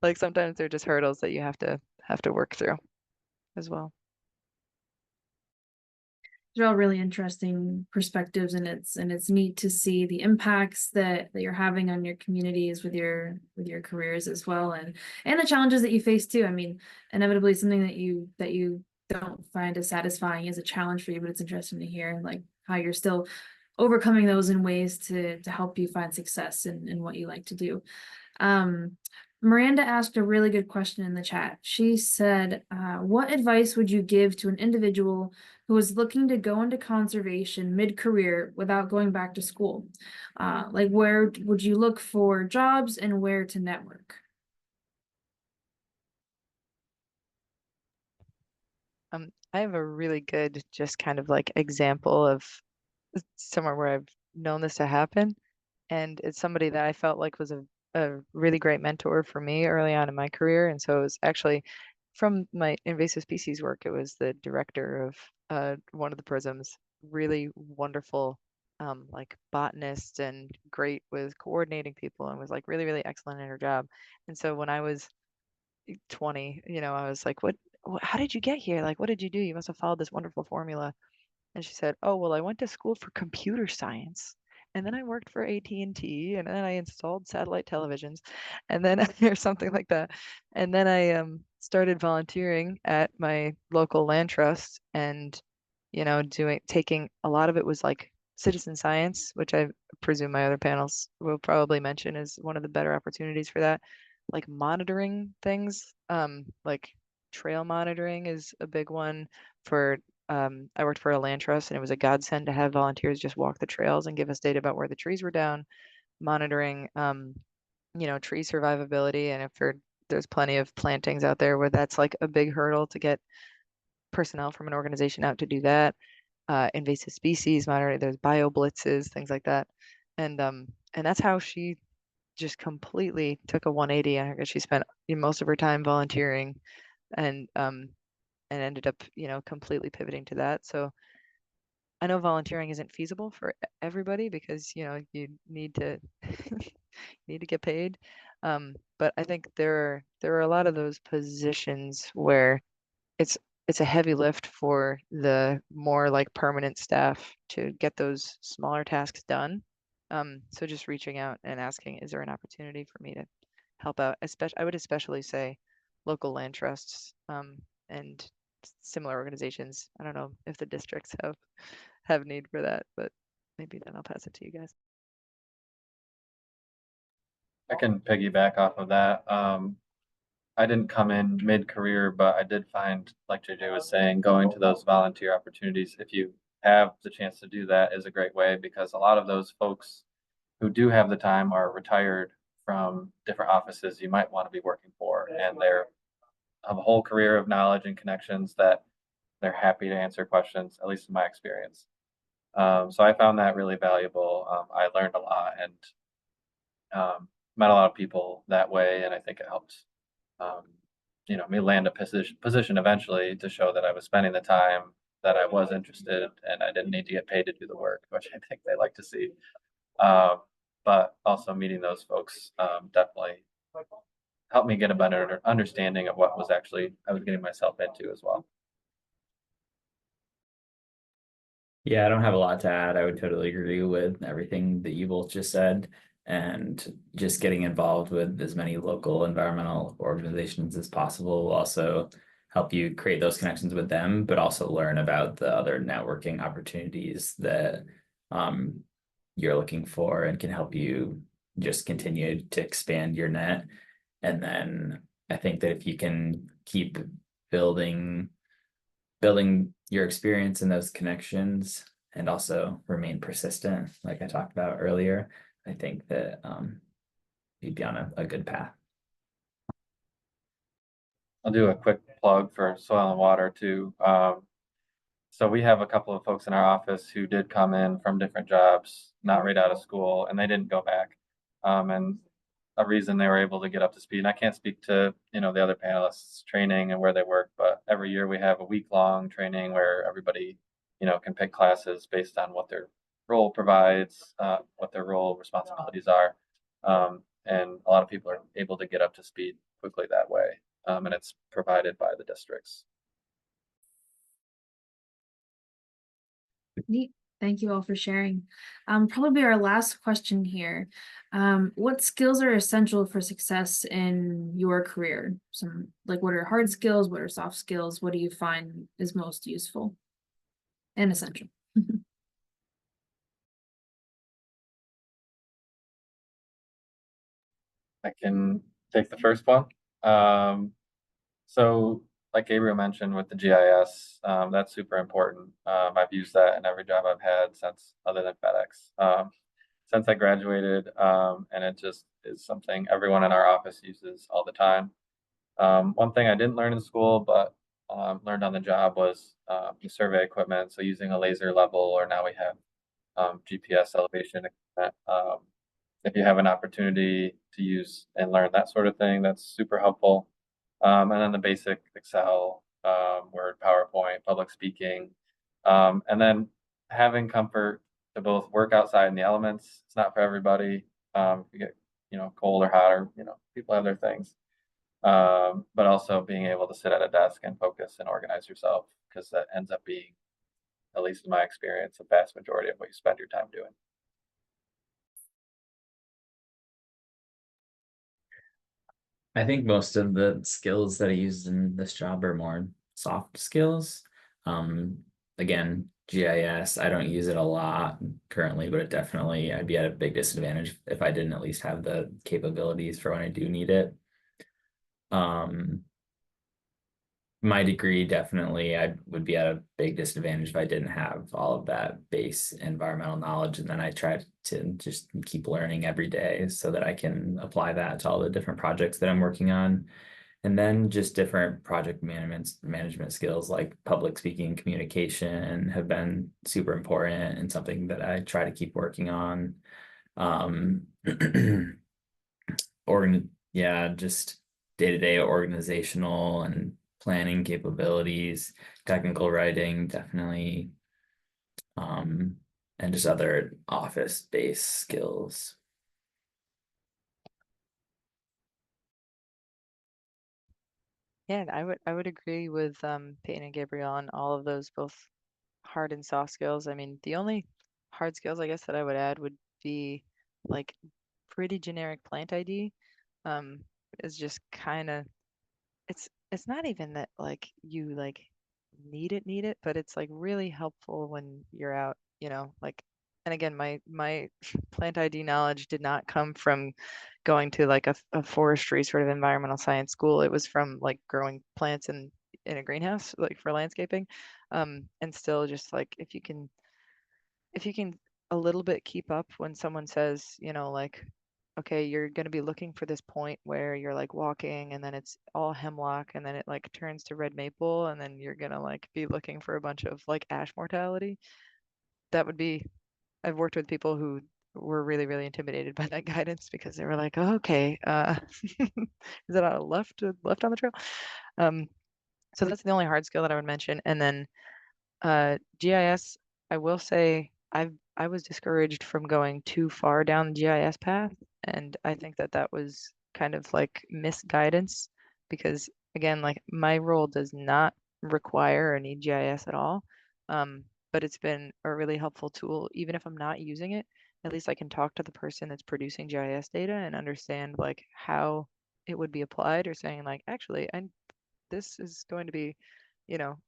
Like sometimes they're just hurdles that you have to work through as well. They're all really interesting perspectives, and it's neat to see the impacts that you're having on your communities with your careers as well, and the challenges that you face too. I mean, inevitably something that you don't find as satisfying is a challenge for you, but it's interesting to hear like how you're still overcoming those in ways to help you find success in what you like to do. Miranda asked a really good question in the chat. She said, what advice would you give to an individual who is looking to go into conservation mid-career without going back to school? Like where would you look for jobs and where to network? I have a really good just kind of like example of somewhere where I've known this to happen. And it's somebody that I felt like was a a really great mentor for me early on in my career. And so it was actually from my invasive species work, it was the director of one of the prisms, really wonderful like botanist and great with coordinating people and was like really, really excellent in her job. And so when I was 20, I was like, how did you get here? Like, what did you do? You must have followed this wonderful formula. And she said, "Oh, well, I went to school for computer science, and then I worked for AT&T, and then I installed satellite televisions, and then or something like that. And then I started volunteering at my local land trust, and taking a lot of it was like citizen science, which I presume my other panels will probably mention is one of the better opportunities for that, like monitoring things, like trail monitoring is a big one for I worked for a land trust and it was a godsend to have volunteers just walk the trails and give us data about where the trees were down, monitoring, tree survivability. And there's plenty of plantings out there where that's like a big hurdle to get personnel from an organization out to do that. Invasive species monitoring, there's bio blitzes, things like that. And that's how she just completely took a 180. I guess she spent most of her time volunteering and ended up, completely pivoting to that. So I know volunteering isn't feasible for everybody because, you need to need to get paid. But I think there are a lot of those positions where it's it's a heavy lift for the more like permanent staff to get those smaller tasks done. So just reaching out and asking, is there an opportunity for me to help out? I would especially say local land trusts and similar organizations. I don't know if the districts have need for that, but maybe then I'll pass it to you guys. I can piggyback off of that. I didn't come in mid-career, but I did find, like JJ was saying, going to those volunteer opportunities, if you have the chance to do that, is a great way because a lot of those folks who do have the time are retired from different offices you might want to be working for, and they're have a whole career of knowledge and connections that they're happy to answer questions, at least in my experience. So I found that really valuable. I learned a lot and met a lot of people that way, and I think it helped um, me land a position eventually to show that I was spending the time that I was interested and I didn't need to get paid to do the work, which I think they like to see. Um, but also meeting those folks definitely helped me get a better understanding of what I was getting myself into as well. Yeah, I don't have a lot to add. I would totally agree with everything that you both just said. And just getting involved with as many local environmental organizations as possible will also help you create those connections with them, but also learn about the other networking opportunities that you're looking for and can help you just continue to expand your net. And then I think that if you can keep building your experience in those connections and also remain persistent, like I talked about earlier, I think that you'd be on a good path. I'll do a quick plug for soil and water too. So we have a couple of folks in our office who did come in from different jobs, not right out of school, and they didn't go back. And a reason they were able to get up to speed. And I can't speak to, the other panelists training and where they work, but every year we have a week-long training where everybody, can pick classes based on what their role provides, what their role responsibilities are. And a lot of people are able to get up to speed quickly that way. And it's provided by the districts. Neat. Thank you all for sharing. Probably our last question here. What skills are essential for success in your career? What are hard skills? What are soft skills? What do you find is most useful and essential? I can take the first one. So like Gabriel mentioned with the GIS, that's super important. I've used that in every job I've had since, other than FedEx, since I graduated, and it just is something everyone in our office uses all the time. One thing I didn't learn in school, but learned on the job was survey equipment. So using a laser level, or now we have GPS elevation equipment. If you have an opportunity to use and learn that sort of thing. That's super helpful. And then the basic Excel, Word, PowerPoint, public speaking, and then having comfort to both work outside in the elements. It's not for everybody. If you get, cold or hot, or, people have their things. But also being able to sit at a desk and focus and organize yourself, because that ends up being, at least in my experience, the vast majority of what you spend your time doing. I think most of the skills that I used in this job are more soft skills. Again, GIS, I don't use it a lot currently, but I'd be at a big disadvantage if I didn't at least have the capabilities for when I do need it. My degree, definitely, I would be at a big disadvantage if I didn't have all of that base environmental knowledge. And then I try to just keep learning every day so that I can apply that to all the different projects that I'm working on. And then just different project management skills like public speaking, communication have been super important and something that I try to keep working on. Just day-to-day organizational and planning capabilities, technical writing, definitely, and just other office-based skills. Yeah, I would agree with Payton and Gabriel on all of those, both hard and soft skills. I mean, the only hard skills I guess that I would add would be like pretty generic plant ID. Is just kind of it's not even that like you like need it, but it's like really helpful when you're out, like, and again, my plant ID knowledge did not come from going to like a forestry sort of environmental science school. It was from like growing plants in a greenhouse, like for landscaping. And still just like if you can a little bit keep up when someone says, like, okay, you're going to be looking for this point where you're like walking and then it's all hemlock and then it like turns to red maple and then you're going to like be looking for a bunch of like ash mortality. That would be, I've worked with people who were really, really intimidated by that guidance because they were like, oh, okay, is it on a left on the trail? So that's the only hard skill that I would mention. And then GIS, I will say I was discouraged from going too far down the GIS path, and I think that that was kind of like misguidance because again, like my role does not require any GIS at all. But it's been a really helpful tool, even if I'm not using it. At least I can talk to the person that's producing GIS data and understand like how it would be applied, or saying like, actually, this is going to be,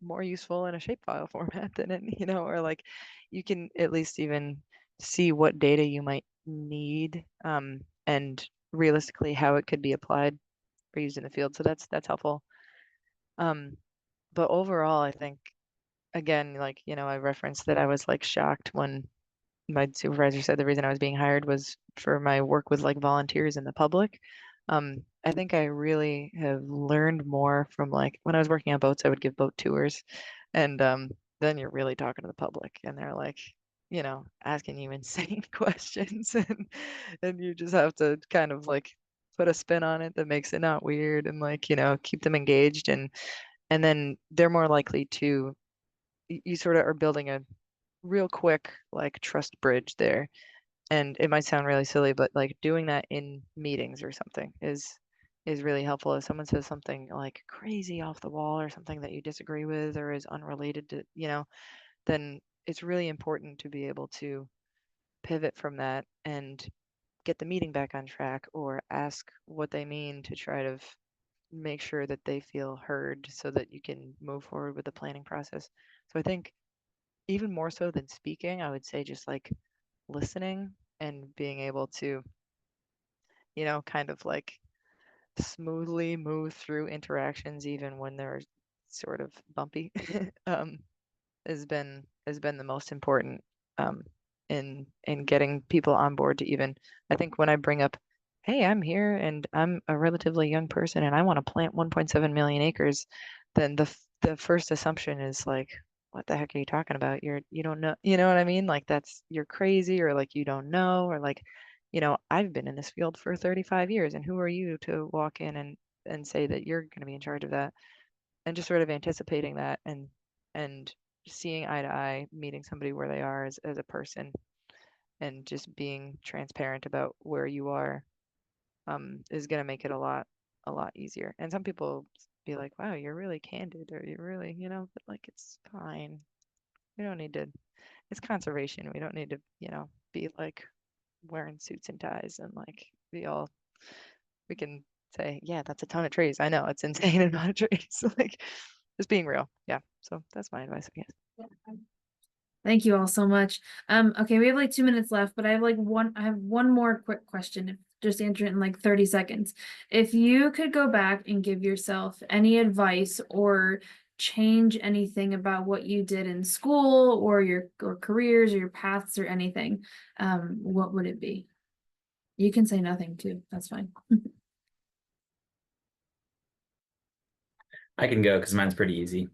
more useful in a shapefile format than in, or like you can at least even see what data you might need, and realistically how it could be applied or used in the field. So that's helpful. But overall, I think again, like, I referenced that I was like shocked when my supervisor said the reason I was being hired was for my work with like volunteers in the public. I think I really have learned more from like when I was working on boats, I would give boat tours, and then you're really talking to the public, and they're like, asking you insane questions, and you just have to kind of like put a spin on it that makes it not weird, and like, keep them engaged, and then they're more likely to you sort of are building a real quick like trust bridge there. And it might sound really silly, but like doing that in meetings or something is really helpful. If someone says something like crazy off the wall or something that you disagree with or is unrelated to, then it's really important to be able to pivot from that and get the meeting back on track or ask what they mean to try to make sure that they feel heard so that you can move forward with the planning process. So I think even more so than speaking, I would say just like listening and being able to, kind of like smoothly move through interactions even when they're sort of bumpy, um, has been the most important, um, in getting people on board to even, I think when I bring up, hey, I'm here and I'm a relatively young person and I want to plant 1.7 million acres, then the first assumption is like, what the heck are you talking about? You don't know, you know what I mean? Like you're crazy, or like you don't know, or like I've been in this field for 35 years, and who are you to walk in and say that you're going to be in charge of that? And just sort of anticipating that and seeing eye to eye, meeting somebody where they are as a person, and just being transparent about where you are, is going to make it a lot easier. And some people be like, wow, you're really candid, or you're really, but like, it's fine. We don't need to, it's conservation. We don't need to, be like wearing suits and ties and like we can say, yeah, that's a ton of trees. I know it's insane amount of trees. Like, just being real. Yeah. So that's my advice, I guess. Thank you all so much. Okay, we have like 2 minutes left, but I have one more quick question. Just answer it in like 30 seconds. If you could go back and give yourself any advice or change anything about what you did in school or your careers or your paths or anything, what would it be? You can say nothing too. That's fine. I can go because mine's pretty easy.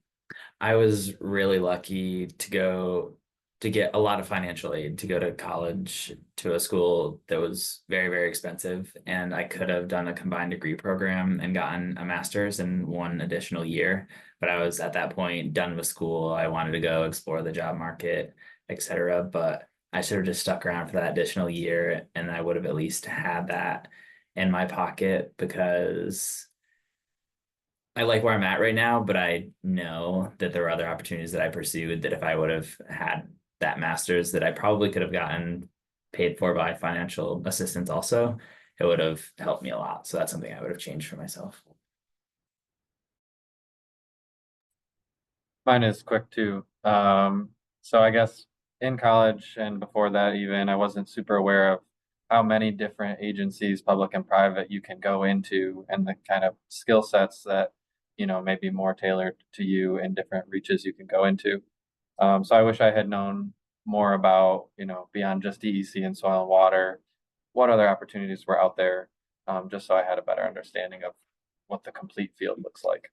I was really lucky to get a lot of financial aid to go to college, to a school that was very, very expensive. And I could have done a combined degree program and gotten a master's in 1 additional year. But I was at that point done with school. I wanted to go explore the job market, etc. But I should have just stuck around for that additional year, and I would have at least had that in my pocket, because I like where I'm at right now, but I know that there were other opportunities that I pursued that if I would have had that master's, that I probably could have gotten paid for by financial assistance also, it would have helped me a lot. So that's something I would have changed for myself. Mine is quick too. So I guess in college and before that even, I wasn't super aware of how many different agencies, public and private, you can go into, and the kind of skill sets that, may be more tailored to you and different reaches you can go into. So I wish I had known more about, beyond just DEC and soil and water, what other opportunities were out there, just so I had a better understanding of what the complete field looks like.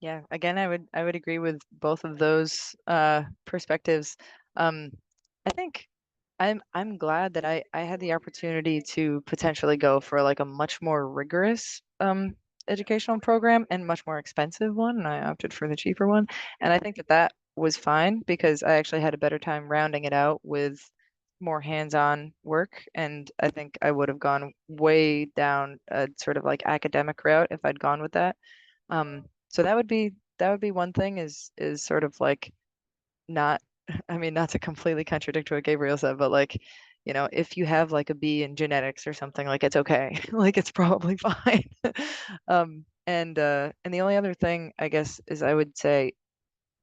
Yeah, again, I would agree with both of those perspectives. I think I'm glad that I had the opportunity to potentially go for like a much more rigorous educational program and much more expensive one, and I opted for the cheaper one. And I think that that was fine because I actually had a better time rounding it out with more hands-on work. And I think I would have gone way down a sort of like academic route if I'd gone with that. So that would be one thing, is sort of like not, I mean, not to completely contradict what Gabriel said, but like, if you have like a B in genetics or something, like it's okay. Like it's probably fine. And the only other thing I guess is I would say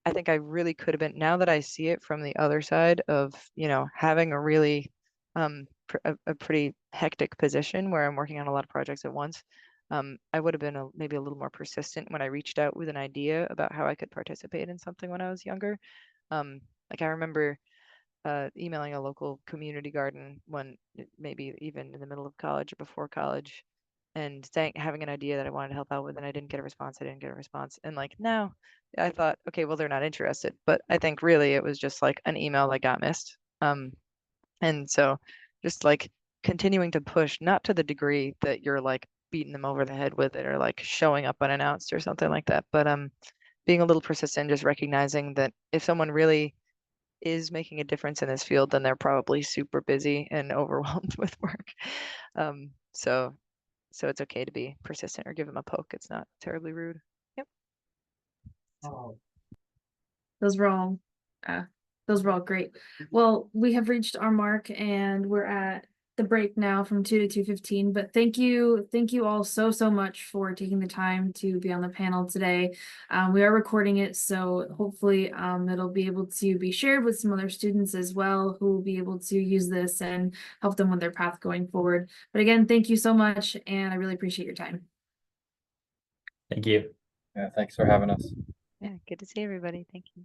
I think I really could have been, now that I see it from the other side of, having a really a pretty hectic position where I'm working on a lot of projects at once. I would have been maybe a little more persistent when I reached out with an idea about how I could participate in something when I was younger. Like I remember emailing a local community garden when maybe even in the middle of college or before college, and saying, having an idea that I wanted to help out with, and I didn't get a response. I didn't get a response. And like now I thought, okay, well, they're not interested. But I think really it was just like an email that got missed. And so just like continuing to push, not to the degree that you're like beating them over the head with it or like showing up unannounced or something like that, but being a little persistent, just recognizing that if someone really is making a difference in this field, then they're probably super busy and overwhelmed with work. So it's okay to be persistent or give them a poke. It's not terribly rude. Yep. Those were all those were all great. Well, we have reached our mark and we're at the break now from 2 to 2:15. But thank you all so much for taking the time to be on the panel today. We are recording it, so hopefully it'll be able to be shared with some other students as well who will be able to use this and help them with their path going forward. But again, thank you so much, and I really appreciate your time. Thank you. Yeah, thanks for having us. Yeah, good to see everybody. Thank you.